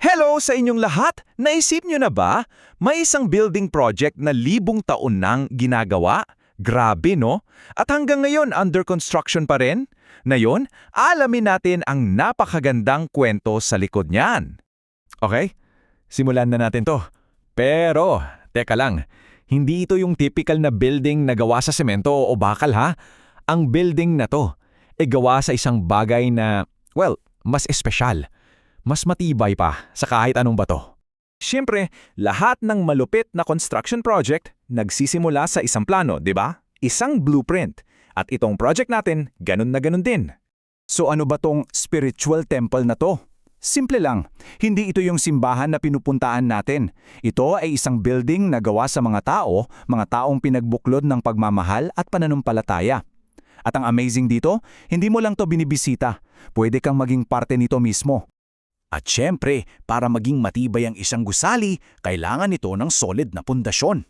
Hello sa inyong lahat! Naisip nyo na ba? May isang building project na libong taon nang ginagawa? Grabe no? At hanggang ngayon under construction pa rin? Ngayon, alamin natin ang napakagandang kwento sa likod niyan. Okay, simulan na natin to. Pero, teka lang, hindi ito yung typical na building na gawa sa semento o bakal ha? Ang building na to, gawa sa isang bagay na, well, mas espesyal. Mas matibay pa sa kahit anong bato. Siyempre, lahat ng malupit na construction project nagsisimula sa isang plano, di ba? Isang blueprint. At itong project natin, ganun na ganun din. So ano ba tong spiritual temple na to? Simple lang, hindi ito yung simbahan na pinupuntaan natin. Ito ay isang building na gawa sa mga taong pinagbuklod ng pagmamahal at pananampalataya. At ang amazing dito, hindi mo lang to binibisita. Pwede kang maging parte nito mismo. At syempre, para maging matibay ang isang gusali, kailangan ito ng solid na pundasyon.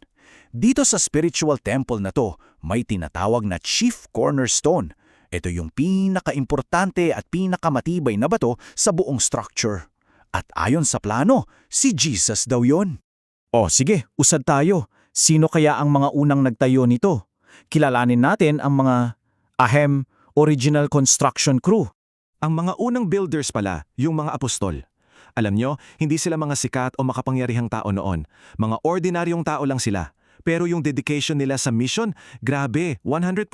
Dito sa spiritual temple na to, may tinatawag na chief cornerstone. Ito yung pinakaimportante at pinakamatibay na bato sa buong structure. At ayon sa plano, si Jesus daw yon. O sige, usad tayo. Sino kaya ang mga unang nagtayo nito? Kilalanin natin ang mga original construction crew. Ang mga unang builders pala, yung mga apostol. Alam nyo, hindi sila mga sikat o makapangyarihang tao noon. Mga ordinaryong tao lang sila. Pero yung dedication nila sa mission, grabe, 100%.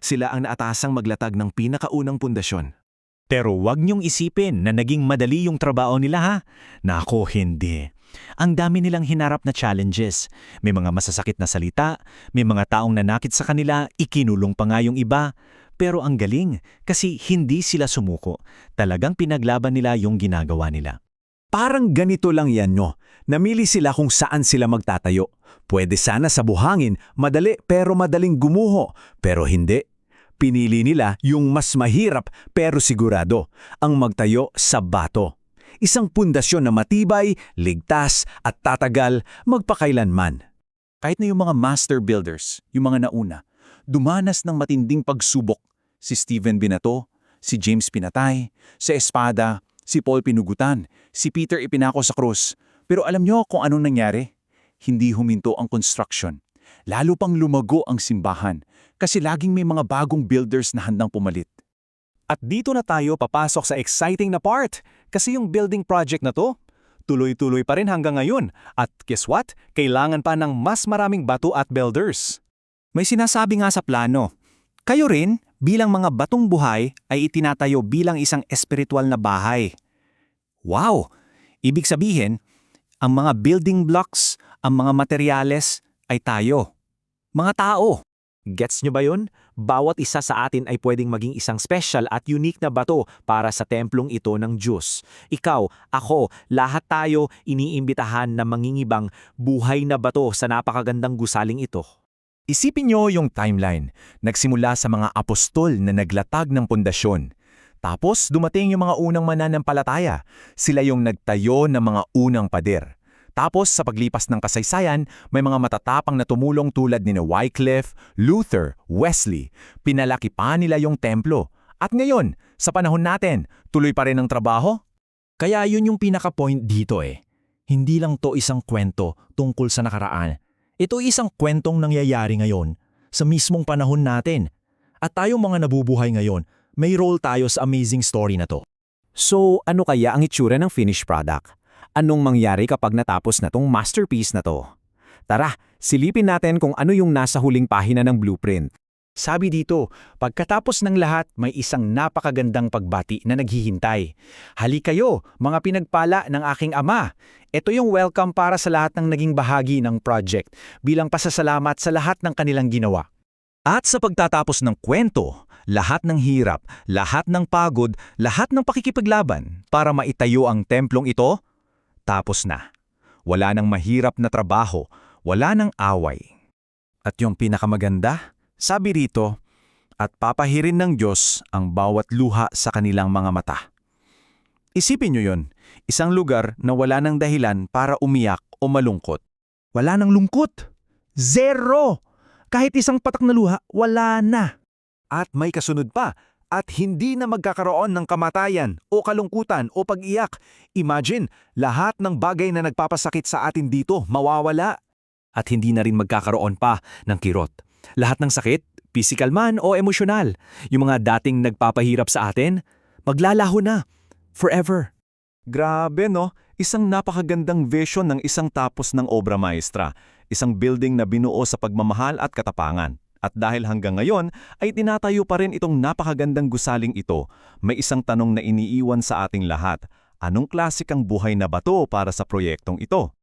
Sila ang naatasang maglatag ng pinakaunang pundasyon. Pero wag niyong isipin na naging madali yung trabaho nila ha. Nako, hindi. Ang dami nilang hinarap na challenges. May mga masasakit na salita, may mga taong nanakit sa kanila, ikinulong pa nga yung iba. Pero ang galing, kasi hindi sila sumuko. Talagang pinaglaban nila yung ginagawa nila. Parang ganito lang yan nyo. Namili sila kung saan sila magtatayo. Pwede sana sa buhangin, madali pero madaling gumuho. Pero hindi. Pinili nila yung mas mahirap pero sigurado, ang magtayo sa bato. Isang pundasyon na matibay, ligtas at tatagal magpakailanman. Kahit na yung mga master builders, yung mga nauna, dumanas ng matinding pagsubok. Si Stephen binato, si James pinatay, si Espada, si Paul pinugutan, si Peter ipinako sa krus. Pero alam nyo kung anong nangyari? Hindi huminto ang construction. Lalo pang lumago ang simbahan kasi laging may mga bagong builders na handang pumalit. At dito na tayo papasok sa exciting na part. Kasi yung building project na to, tuloy-tuloy pa rin hanggang ngayon. At guess what? Kailangan pa ng mas maraming bato at builders. May sinasabi nga sa plano, kayo rin bilang mga batong buhay ay itinatayo bilang isang espiritual na bahay. Wow! Ibig sabihin, ang mga building blocks, ang mga materyales ay tayo. Mga tao. Gets nyo ba yun? Bawat isa sa atin ay pwedeng maging isang special at unique na bato para sa templong ito ng Diyos. Ikaw, ako, lahat tayo iniimbitahan na mangingibang buhay na bato sa napakagandang gusaling ito. Isipin nyo yung timeline. Nagsimula sa mga apostol na naglatag ng pundasyon. Tapos dumating yung mga unang mananampalataya. Sila yung nagtayo ng mga unang pader. Tapos sa paglipas ng kasaysayan, may mga matatapang na tumulong tulad ni Wycliffe, Luther, Wesley. Pinalaki pa nila yung templo. At ngayon, sa panahon natin, tuloy pa rin ang trabaho? Kaya yun yung pinaka-point dito eh. Hindi lang to isang kwento tungkol sa nakaraan. Ito isang kwentong nangyayari ngayon sa mismong panahon natin. At tayong mga nabubuhay ngayon, may role tayo sa amazing story na to. So, ano kaya ang itsura ng finished product? Anong mangyari kapag natapos na tong masterpiece na to? Tara, silipin natin kung ano yung nasa huling pahina ng blueprint. Sabi dito, pagkatapos ng lahat, may isang napakagandang pagbati na naghihintay. Halika kayo, mga pinagpala ng aking ama. Ito yung welcome para sa lahat ng naging bahagi ng project, bilang pasasalamat sa lahat ng kanilang ginawa. At sa pagtatapos ng kwento, lahat ng hirap, lahat ng pagod, lahat ng pakikipaglaban para maitayo ang templong ito, tapos na. Wala nang mahirap na trabaho, wala nang away. At yung pinakamaganda, sabi rito, at papahirin ng Diyos ang bawat luha sa kanilang mga mata. Isipin nyo yun, isang lugar na wala nang dahilan para umiyak o malungkot. Wala nang lungkot. Zero! Kahit isang patak na luha, wala na. At may kasunod pa, at hindi na magkakaroon ng kamatayan o kalungkutan o pag-iyak. Imagine, lahat ng bagay na nagpapasakit sa atin dito mawawala. At hindi na rin magkakaroon pa ng kirot. Lahat ng sakit, physical man o emosyonal, yung mga dating nagpapahirap sa atin, maglalaho na. Forever. Grabe no, isang napakagandang vision ng isang tapos ng obra maestra. Isang building na binuo sa pagmamahal at katapangan. At dahil hanggang ngayon ay tinatayo pa rin itong napakagandang gusaling ito, may isang tanong na iniiwan sa ating lahat. Anong klase kang buhay na bato para sa proyektong ito?